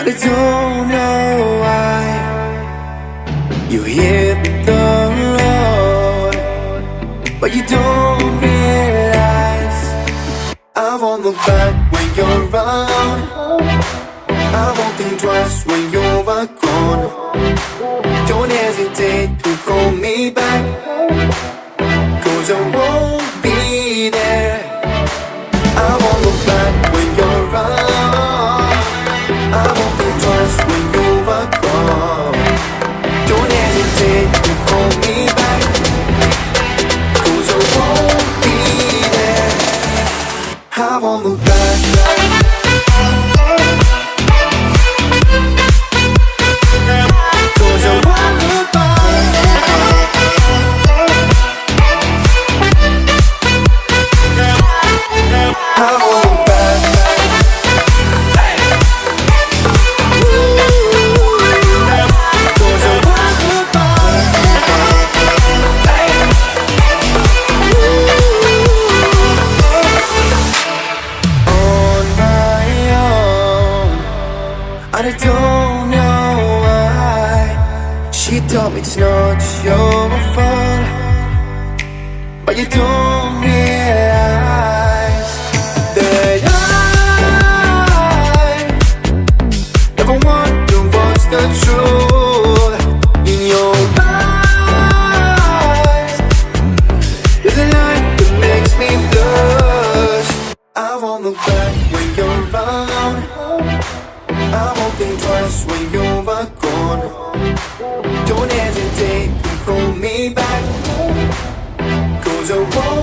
I don't know why you hit the road, but you don't realize I won't look back when you're around. I won't think twice when you're gone. Don't hesitate to call me back, 'cause I won't be there. I won't look back when you're around. I won't think twice when you're gone. Don't hesitate to call me back, 'cause I won't be there. I won't look back. I don't know why she told me it's not your fault, but you don't realize that I never want to watch the truth in your eyes. There's a light that makes me blush. I won't look back when you're around. I won't think twice when you're gone. Don't hesitate to call me back, 'cause I won't